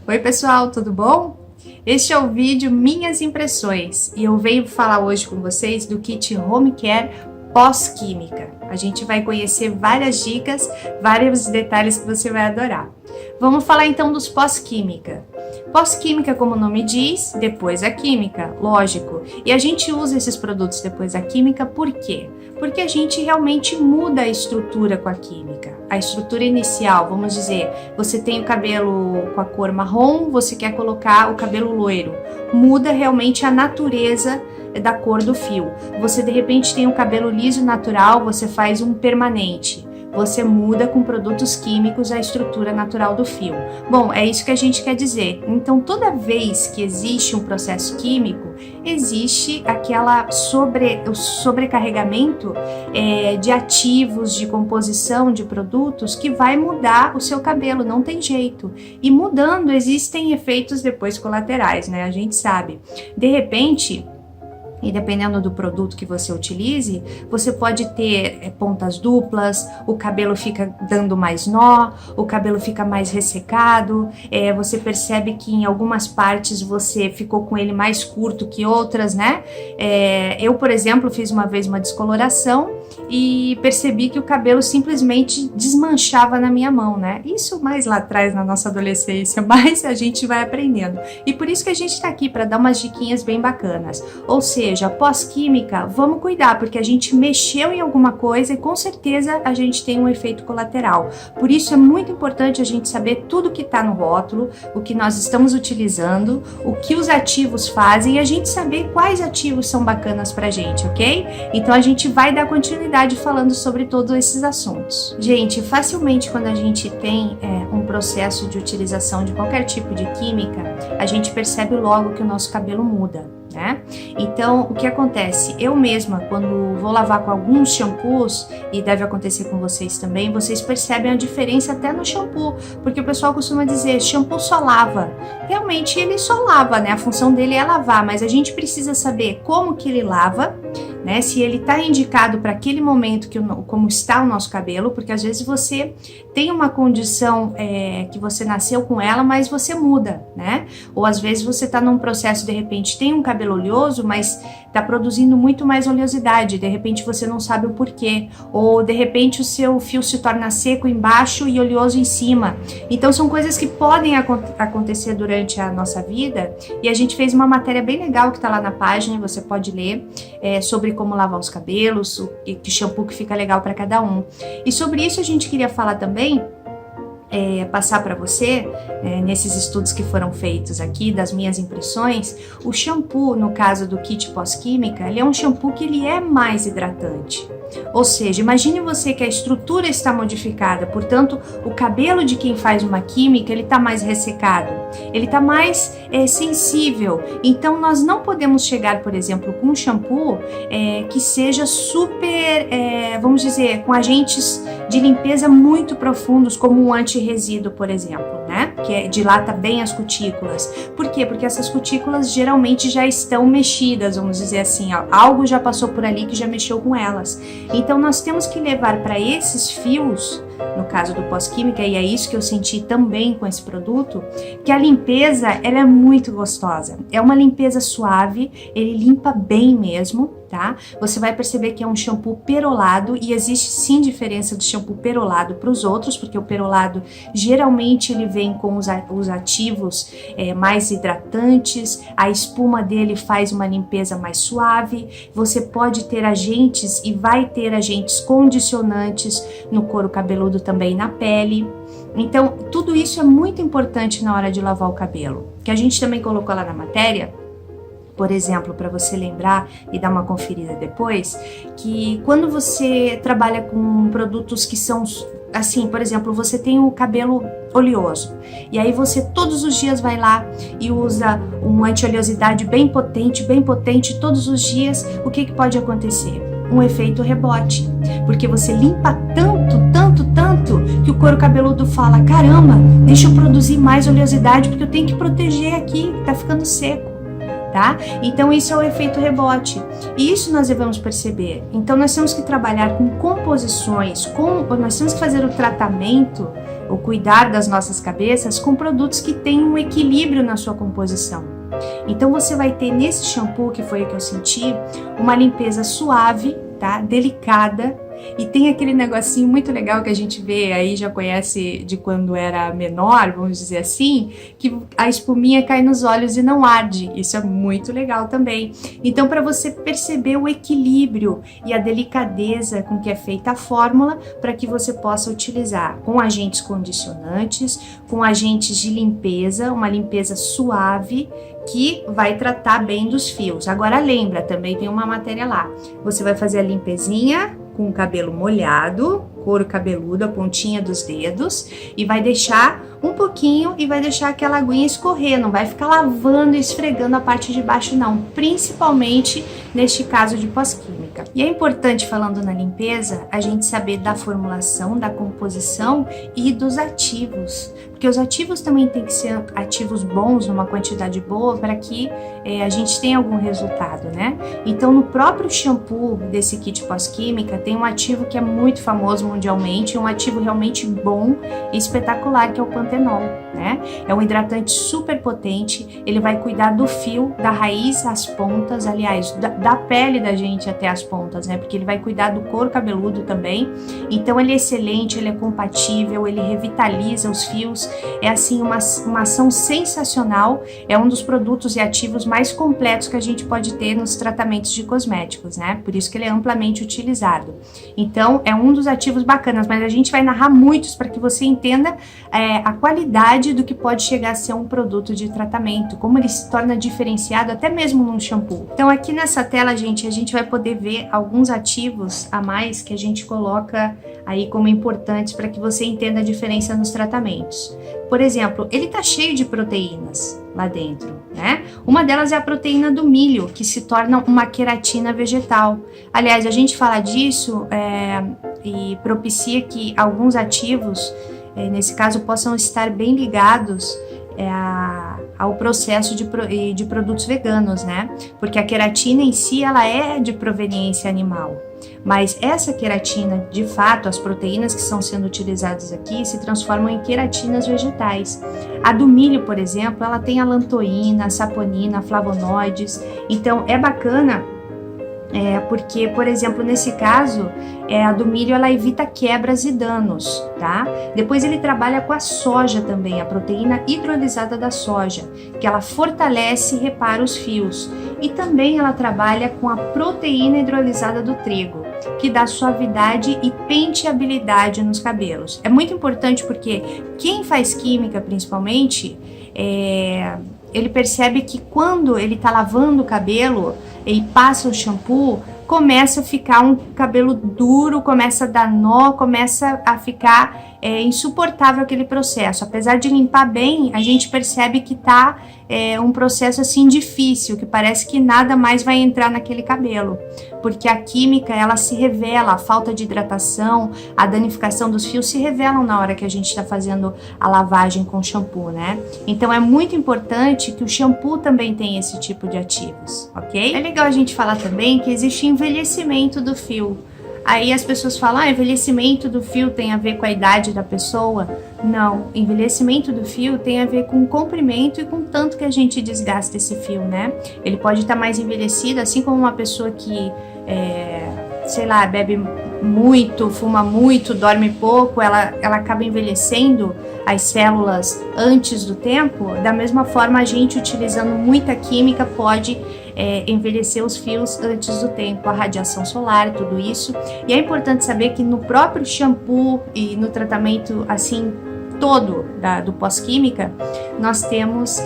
Oi pessoal, tudo bom? Este é o vídeo Minhas Impressões e eu venho falar hoje com vocês do kit Home Care pós-química. A gente vai conhecer várias dicas, vários detalhes que você vai adorar. Vamos falar então dos pós-química. Pós-química, como o nome diz, depois da química, lógico. E a gente usa esses produtos depois da química por quê? Porque a gente realmente muda a estrutura com a química. A estrutura inicial, vamos dizer, você tem o cabelo com a cor marrom, você quer colocar o cabelo loiro. Muda realmente a natureza da cor do fio. Você de repente tem o cabelo liso natural, você faz um permanente. Você muda com produtos químicos a estrutura natural do fio. Bom, é isso que a gente quer dizer. Então, toda vez que existe um processo químico, existe o sobrecarregamento de ativos, de composição de produtos que vai mudar o seu cabelo, não tem jeito. E mudando, existem efeitos depois colaterais, né? A gente sabe. De repente, e dependendo do produto que você utilize, você pode ter pontas duplas, o cabelo fica dando mais nó, o cabelo fica mais ressecado, você percebe que em algumas partes você ficou com ele mais curto que outras, né? Eu, por exemplo, fiz uma vez uma descoloração e percebi que o cabelo simplesmente desmanchava na minha mão, né? Isso mais lá atrás na nossa adolescência, mas a gente vai aprendendo. E por isso que a gente tá aqui, para dar umas diquinhas bem bacanas. Ou seja, pós-química, vamos cuidar, porque a gente mexeu em alguma coisa e com certeza a gente tem um efeito colateral. Por isso é muito importante a gente saber tudo que tá no rótulo, o que nós estamos utilizando, o que os ativos fazem e a gente saber quais ativos são bacanas pra gente, ok? Então a gente vai dar continuidade falando sobre todos esses assuntos. Gente, facilmente quando a gente tem um processo de utilização de qualquer tipo de química, a gente percebe logo que o nosso cabelo muda, né? Então, o que acontece? Eu mesma, quando vou lavar com alguns shampoos, e deve acontecer com vocês também, vocês percebem a diferença até no shampoo, porque o pessoal costuma dizer, shampoo só lava. Realmente ele só lava, né? A função dele é lavar, mas a gente precisa saber como que ele lava, né? Se ele está indicado para aquele momento como está o nosso cabelo, porque às vezes você tem uma condição que você nasceu com ela, mas você muda, né? Ou às vezes você está num processo, de repente tem um cabelo oleoso, mas está produzindo muito mais oleosidade, de repente você não sabe o porquê, ou de repente o seu fio se torna seco embaixo e oleoso em cima. Então são coisas que podem acontecer durante a nossa vida, e a gente fez uma matéria bem legal que está lá na página, você pode ler, sobre como lavar os cabelos, que shampoo que fica legal para cada um. E sobre isso a gente queria falar também, passar para você, nesses estudos que foram feitos aqui, das minhas impressões, o shampoo, no caso do kit pós-química, ele é um shampoo que ele é mais hidratante. Ou seja, imagine você que a estrutura está modificada, portanto, o cabelo de quem faz uma química, ele está mais ressecado, ele está mais sensível. Então, nós não podemos chegar, por exemplo, com um shampoo que seja super, vamos dizer, com agentes de limpeza muito profundos, como um anti-resíduo, por exemplo, né? Que dilata bem as cutículas. Por quê? Porque essas cutículas geralmente já estão mexidas, vamos dizer assim, algo já passou por ali que já mexeu com elas. Então nós temos que levar para esses fios, no caso do pós-química, e é isso que eu senti também com esse produto, que a limpeza ela é muito gostosa. É uma limpeza suave, ele limpa bem mesmo, tá? Você vai perceber que é um shampoo perolado e existe sim diferença do shampoo perolado para os outros, porque o perolado geralmente ele vem com os ativos mais hidratantes, a espuma dele faz uma limpeza mais suave, você pode ter agentes e vai ter agentes condicionantes no couro cabeludo também na pele. Então, tudo isso é muito importante na hora de lavar o cabelo, que a gente também colocou lá na matéria. Por exemplo, para você lembrar e dar uma conferida depois, que quando você trabalha com produtos que são assim, por exemplo, você tem o cabelo oleoso e aí você todos os dias vai lá e usa um anti-oleosidade bem potente todos os dias, o que pode acontecer? Um efeito rebote, porque você limpa tanto que o couro cabeludo fala, caramba, deixa eu produzir mais oleosidade porque eu tenho que proteger aqui, tá ficando seco. Tá? Então isso é o efeito rebote, e isso nós devemos perceber. Então nós temos que trabalhar com composições, nós temos que fazer o tratamento o cuidar das nossas cabeças com produtos que têm um equilíbrio na sua composição. Então você vai ter nesse shampoo, que foi o que eu senti, uma limpeza suave, tá? Delicada, e tem aquele negocinho muito legal que a gente vê aí, já conhece de quando era menor, vamos dizer assim, que a espuminha cai nos olhos e não arde. Isso é muito legal também. Então, para você perceber o equilíbrio e a delicadeza com que é feita a fórmula, para que você possa utilizar com agentes condicionantes, com agentes de limpeza, uma limpeza suave, que vai tratar bem dos fios. Agora lembra, também tem uma matéria lá. Você vai fazer a limpezinha com o cabelo molhado, couro cabeludo, a pontinha dos dedos, e vai deixar um pouquinho e vai deixar aquela aguinha escorrer, não vai ficar lavando e esfregando a parte de baixo não, principalmente neste caso de pós-química. E é importante, falando na limpeza, a gente saber da formulação, da composição e dos ativos, porque os ativos também tem que ser ativos bons, numa quantidade boa, para que a gente tenha algum resultado, né? Então, no próprio shampoo desse kit pós-química, tem um ativo que é muito famoso mundialmente, um ativo realmente bom e espetacular, que é o pantenol, né? É um hidratante super potente, ele vai cuidar do fio, da raiz às pontas, aliás, da pele da gente até as pontas, né? Porque ele vai cuidar do couro cabeludo também. Então ele é excelente, ele é compatível, ele revitaliza os fios, é assim uma ação sensacional, é um dos produtos e ativos mais completos que a gente pode ter nos tratamentos de cosméticos, né? Por isso que ele é amplamente utilizado. Então é um dos ativos bacanas, mas a gente vai narrar muitos para que você entenda a qualidade do que pode chegar a ser um produto de tratamento, como ele se torna diferenciado até mesmo num shampoo. Então aqui nessa tela, gente, a gente vai poder ver alguns ativos a mais que a gente coloca aí como importantes para que você entenda a diferença nos tratamentos. Por exemplo, ele tá cheio de proteínas lá dentro, né? Uma delas é a proteína do milho, que se torna uma queratina vegetal. Aliás, a gente fala disso e propicia que alguns ativos, nesse caso, possam estar bem ligados ao processo de produtos veganos, né? Porque a queratina em si, ela é de proveniência animal. Mas essa queratina, de fato, as proteínas que estão sendo utilizadas aqui se transformam em queratinas vegetais. A do milho, por exemplo, ela tem alantoína, saponina, flavonoides. Então é bacana porque, por exemplo, nesse caso, a do milho ela evita quebras e danos, tá? Depois ele trabalha com a soja também, a proteína hidrolisada da soja, que ela fortalece e repara os fios. E também ela trabalha com a proteína hidrolisada do trigo, que dá suavidade e penteabilidade nos cabelos. É muito importante porque quem faz química, principalmente, ele percebe que quando ele tá lavando o cabelo e passa o shampoo, começa a ficar um cabelo duro, começa a dar nó, começa a ficar insuportável aquele processo. Apesar de limpar bem, a gente percebe que tá um processo assim difícil, que parece que nada mais vai entrar naquele cabelo, porque a química ela se revela, a falta de hidratação, a danificação dos fios se revelam na hora que a gente está fazendo a lavagem com shampoo, né? Então é muito importante que o shampoo também tenha esse tipo de ativos, ok? É legal a gente falar também que existe envelhecimento do fio. Aí as pessoas falam, envelhecimento do fio tem a ver com a idade da pessoa. Não, envelhecimento do fio tem a ver com o comprimento e com o tanto que a gente desgasta esse fio, né? Ele pode estar mais envelhecido, assim como uma pessoa que, sei lá, bebe muito, fuma muito, dorme pouco, ela acaba envelhecendo as células antes do tempo. Da mesma forma, a gente utilizando muita química pode envelhecer os fios antes do tempo, a radiação solar, tudo isso. E é importante saber que no próprio shampoo e no tratamento assim todo do pós-química, nós temos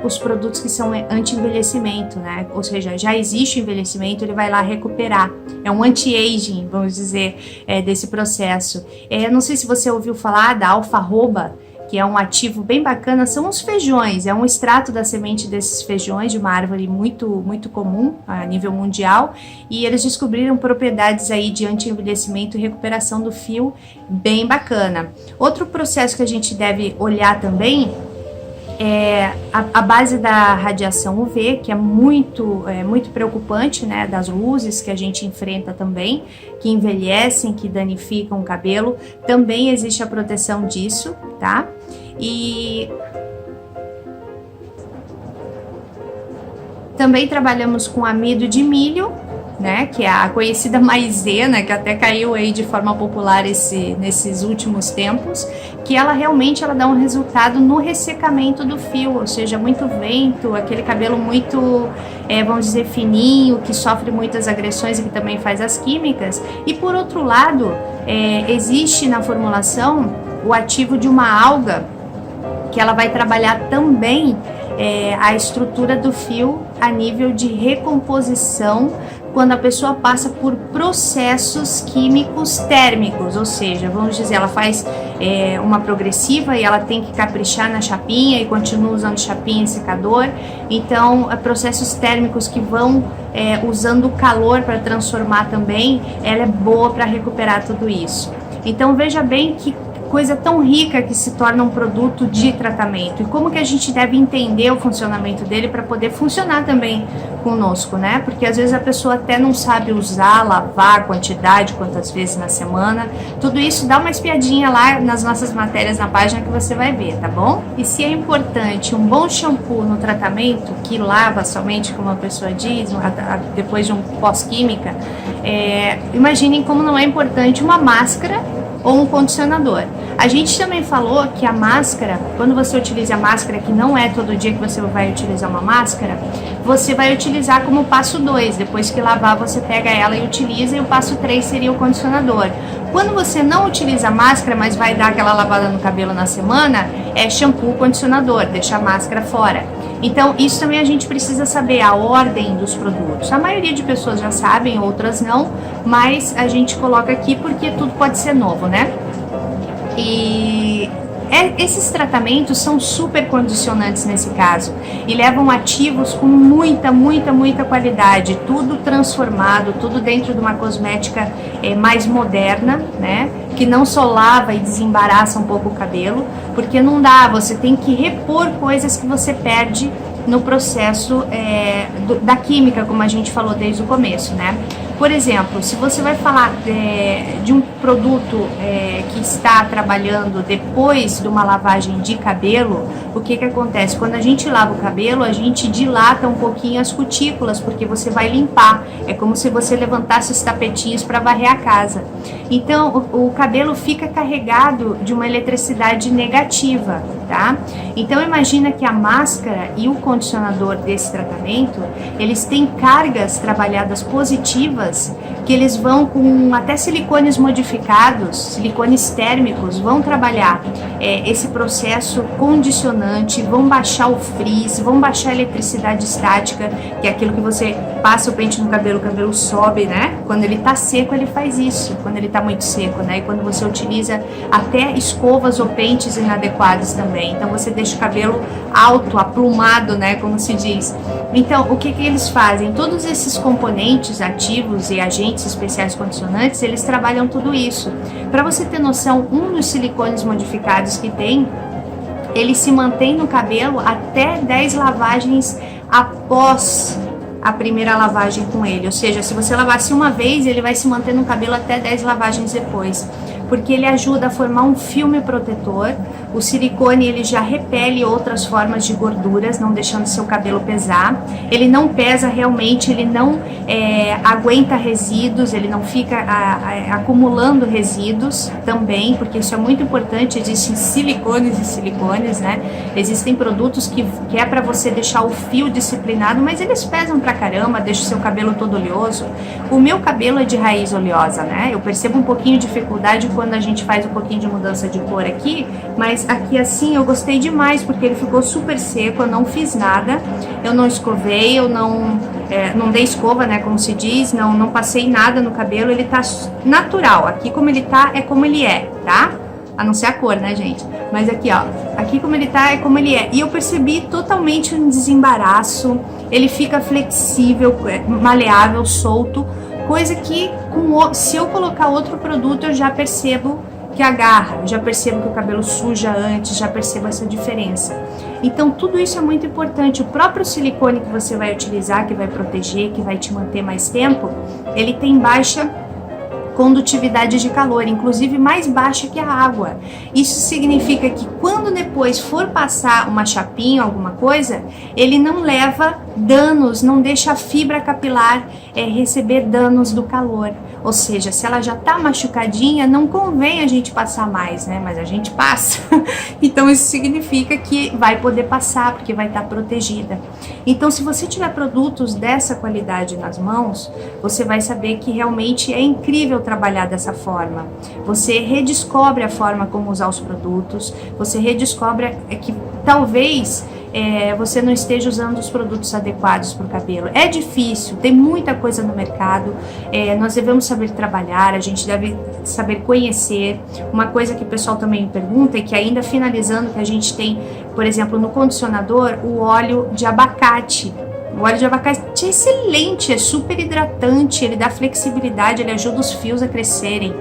os produtos que são anti-envelhecimento, né? Ou seja, já existe o envelhecimento, ele vai lá recuperar. É um anti-aging, vamos dizer, desse processo. Não sei se você ouviu falar da alfarroba, que é um ativo bem bacana, são os feijões, é um extrato da semente desses feijões, de uma árvore muito, muito comum a nível mundial, e eles descobriram propriedades aí de anti-envelhecimento e recuperação do fio bem bacana. Outro processo que a gente deve olhar também A base da radiação UV, que é muito preocupante, né, das luzes que a gente enfrenta também, que envelhecem, que danificam o cabelo, também existe a proteção disso, tá? E também trabalhamos com amido de milho, né, que é a conhecida maisena, que até caiu aí de forma popular nesses últimos tempos, que ela realmente dá um resultado no ressecamento do fio, ou seja, muito vento, aquele cabelo muito, vamos dizer, fininho, que sofre muitas agressões e que também faz as químicas. E por outro lado, existe na formulação o ativo de uma alga, que ela vai trabalhar também a estrutura do fio a nível de recomposição quando a pessoa passa por processos químicos térmicos, ou seja, vamos dizer, ela faz uma progressiva e ela tem que caprichar na chapinha e continua usando chapinha e secador, então processos térmicos que vão usando o calor para transformar também, ela é boa para recuperar tudo isso. Então veja bem que coisa tão rica que se torna um produto de tratamento e como que a gente deve entender o funcionamento dele para poder funcionar também conosco, né? Porque às vezes a pessoa até não sabe usar, lavar, a quantidade, quantas vezes na semana, tudo isso dá uma espiadinha lá nas nossas matérias na página que você vai ver, tá bom? E se é importante um bom shampoo no tratamento, que lava somente, como a pessoa diz, depois de um pós-química, imaginem como não é importante uma máscara ou um condicionador. A gente também falou que a máscara, quando você utiliza a máscara, que não é todo dia que você vai utilizar uma máscara, você vai utilizar como passo 2, depois que lavar você pega ela e utiliza, e o passo 3 seria o condicionador. Quando você não utiliza a máscara, mas vai dar aquela lavada no cabelo na semana, é shampoo, condicionador, deixa a máscara fora. Então, isso também a gente precisa saber a ordem dos produtos. A maioria de pessoas já sabem, outras não, mas a gente coloca aqui porque tudo pode ser novo, né? E esses tratamentos são super condicionantes nesse caso e levam ativos com muita qualidade, tudo transformado, tudo dentro de uma cosmética mais moderna, né? Que não só lava e desembaraça um pouco o cabelo, porque não dá, você tem que repor coisas que você perde no processo da química, como a gente falou desde o começo, né? Por exemplo, se você vai falar de um produto que está trabalhando depois de uma lavagem de cabelo, o que acontece? Quando a gente lava o cabelo, a gente dilata um pouquinho as cutículas, porque você vai limpar. É como se você levantasse os tapetinhos para varrer a casa. Então, o cabelo fica carregado de uma eletricidade negativa, tá? Então, imagina que a máscara e o condicionador desse tratamento, eles têm cargas trabalhadas positivas, que eles vão com até silicones modificados, silicones térmicos, vão trabalhar esse processo condicionante, vão baixar o frizz, vão baixar a eletricidade estática, que é aquilo que você passa o pente no cabelo, o cabelo sobe, né? Quando ele tá seco, ele faz isso, quando ele tá muito seco, né? E quando você utiliza até escovas ou pentes inadequados também, então você deixa o cabelo alto, aplumado, né? Como se diz. Então, o que eles fazem? Todos esses componentes ativos e agentes especiais condicionantes, eles trabalham tudo isso. Para você ter noção, um dos silicones modificados que tem, ele se mantém no cabelo até 10 lavagens após a primeira lavagem com ele. Ou seja, se você lavasse uma vez, ele vai se manter no cabelo até 10 lavagens depois, porque ele ajuda a formar um filme protetor. O silicone, ele já repele outras formas de gorduras, não deixando seu cabelo pesar. Ele não pesa realmente, ele não aguenta resíduos, ele não fica acumulando resíduos também, porque isso é muito importante. Existem silicones e silicones, né? Existem produtos que é para você deixar o fio disciplinado, mas eles pesam pra caramba, deixam o seu cabelo todo oleoso. O meu cabelo é de raiz oleosa, né? Eu percebo um pouquinho de dificuldade quando a gente faz um pouquinho de mudança de cor aqui, mas aqui assim eu gostei demais, porque ele ficou super seco, eu não fiz nada, eu não escovei, eu não dei escova, né, como se diz, não passei nada no cabelo, ele tá natural, aqui como ele tá, é como ele é, tá? A não ser a cor, né, gente? Mas aqui, ó, aqui como ele tá, é como ele é. E eu percebi totalmente um desembaraço, ele fica flexível, maleável, solto, coisa que se eu colocar outro produto eu já percebo que agarra, já percebo que o cabelo suja antes, já percebo essa diferença. Então tudo isso é muito importante. O próprio silicone que você vai utilizar, que vai proteger, que vai te manter mais tempo, ele tem baixa condutividade de calor, inclusive mais baixa que a água. Isso significa que quando depois for passar uma chapinha, alguma coisa, ele não leva danos, não deixa a fibra capilar receber danos do calor. Ou seja, se ela já tá machucadinha, não convém a gente passar mais, né? Mas a gente passa. Então isso significa que vai poder passar, porque vai estar protegida. Então, se você tiver produtos dessa qualidade nas mãos, você vai saber que realmente é incrível trabalhar dessa forma. Você redescobre a forma como usar os produtos, você redescobre que talvez você não esteja usando os produtos adequados para o cabelo. É difícil, tem muita coisa no mercado, nós devemos saber trabalhar, a gente deve saber conhecer. Uma coisa que o pessoal também me pergunta é que, ainda finalizando, que a gente tem, por exemplo, no condicionador, o óleo de abacate. O óleo de abacate é excelente, é super hidratante, ele dá flexibilidade, ele ajuda os fios a crescerem.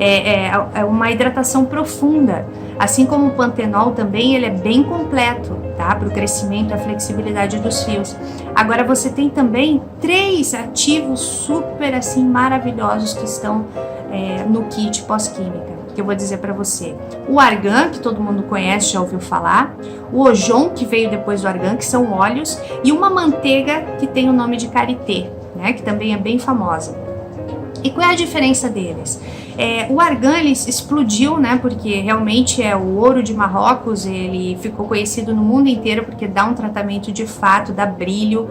É uma hidratação profunda. Assim como o pantenol também, ele é bem completo, tá? Para o crescimento e a flexibilidade dos fios. Agora você tem também 3 ativos super assim maravilhosos que estão no kit pós-química, que eu vou dizer para você. O argan, que todo mundo conhece, já ouviu falar. O ojon, que veio depois do argan, que são óleos. E uma manteiga que tem o nome de karité, né? Que também é bem famosa. E qual é a diferença deles? O argan, ele explodiu, né, porque realmente é o ouro de Marrocos, ele ficou conhecido no mundo inteiro porque dá um tratamento de fato, dá brilho,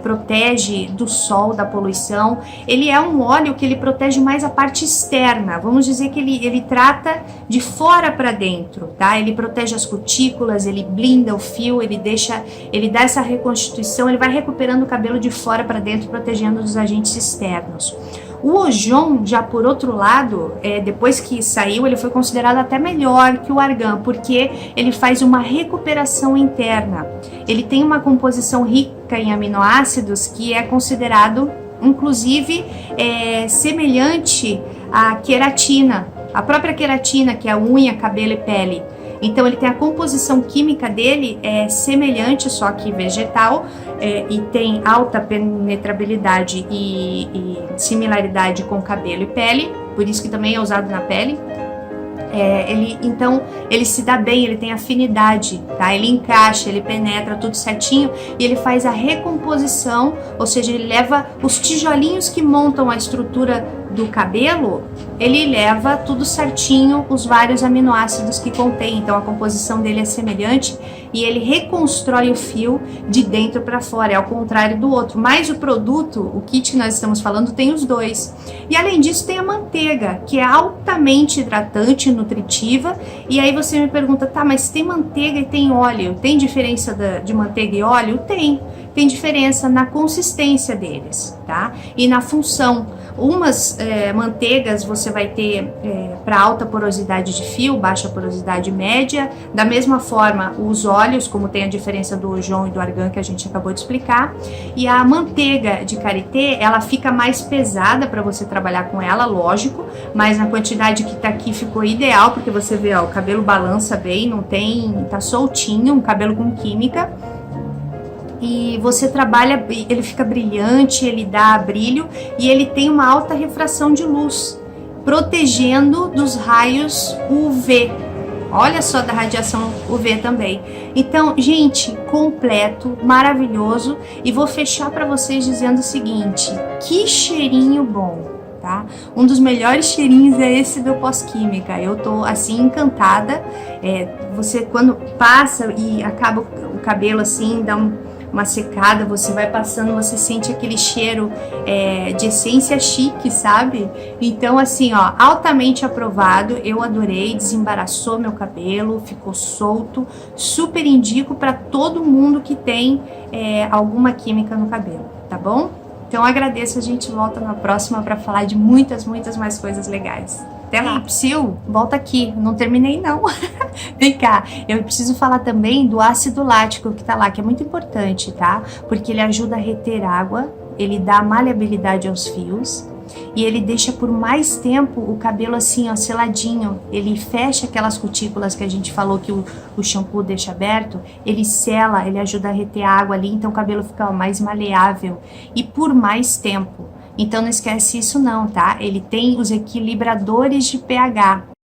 protege do sol, da poluição. Ele é um óleo que ele protege mais a parte externa, vamos dizer que ele trata de fora para dentro, tá? Ele protege as cutículas, ele blinda o fio, ele dá essa reconstituição, ele vai recuperando o cabelo de fora para dentro, protegendo dos agentes externos. O ojon, já por outro lado, depois que saiu, ele foi considerado até melhor que o argan, porque ele faz uma recuperação interna. Ele tem uma composição rica em aminoácidos que é considerado, inclusive, semelhante à queratina. A própria queratina, que é a unha, cabelo e pele. Então ele tem a composição química dele semelhante, só que vegetal, e tem alta penetrabilidade e similaridade com cabelo e pele, por isso que também é usado na pele. Então ele se dá bem, ele tem afinidade, tá? Ele encaixa, ele penetra tudo certinho e ele faz a recomposição, ou seja, ele leva os tijolinhos que montam a estrutura do cabelo, ele leva tudo certinho, os vários aminoácidos que contém. Então a composição dele é semelhante e ele reconstrói o fio de dentro para fora, é ao contrário do outro. Mas o produto, o kit que nós estamos falando, tem os dois. E além disso tem a manteiga, que é altamente hidratante, nutritiva. E aí você me pergunta, tá, mas tem manteiga e tem óleo, tem diferença de manteiga e óleo? Tem diferença na consistência deles, tá? E na função. Umas manteigas você vai ter para alta porosidade de fio, baixa porosidade média. Da mesma forma, os óleos, como tem a diferença do ojon e do argan que a gente acabou de explicar. E a manteiga de karité, ela fica mais pesada para você trabalhar com ela, lógico, mas na quantidade que tá aqui ficou ideal, porque você vê, ó, o cabelo balança bem, não tem, tá soltinho, um cabelo com química. E você trabalha, ele fica brilhante, ele dá brilho e ele tem uma alta refração de luz, protegendo dos raios UV. Olha só, da radiação UV também. Então, gente, completo, maravilhoso. E vou fechar para vocês dizendo o seguinte: que cheirinho bom, tá? Um dos melhores cheirinhos é esse do pós-química. Eu tô assim encantada. Você quando passa e acaba o cabelo assim, dá uma secada, você vai passando, você sente aquele cheiro de essência chique, sabe? Então assim, ó, altamente aprovado, eu adorei, desembaraçou meu cabelo, ficou solto, super indico para todo mundo que tem alguma química no cabelo, tá bom? Então agradeço, a gente volta na próxima para falar de muitas mais coisas legais. Até lá. Psyu, volta aqui, não terminei não. Vem cá, eu preciso falar também do ácido lático que tá lá, que é muito importante, tá? Porque ele ajuda a reter água, ele dá maleabilidade aos fios, e ele deixa por mais tempo o cabelo assim, ó, seladinho. Ele fecha aquelas cutículas que a gente falou que o shampoo deixa aberto, ele sela, ele ajuda a reter água ali, então o cabelo fica, ó, mais maleável e por mais tempo. Então não esquece isso não, tá? Ele tem os equilibradores de pH.